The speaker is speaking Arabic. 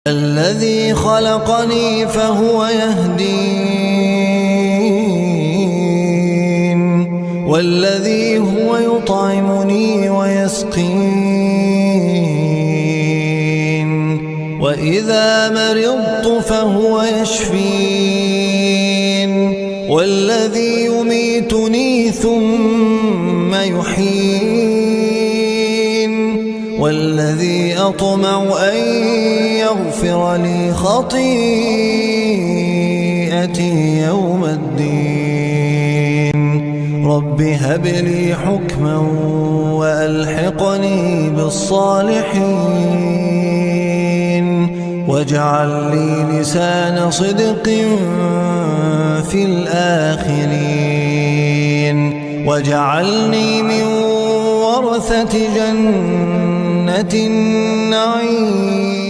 الذي خلقني فهو يهدين والذي هو يطعمني ويسقين وإذا مرضت فهو يشفين والذي يميتني ثم يحيين والذي أطمع أن يغفر لي خطيئتي يوم الدين رب هب لي حكما وألحقني بالصالحين واجعل لي لسان صدق في الآخرين واجعلني من ورثة جنة النعيم.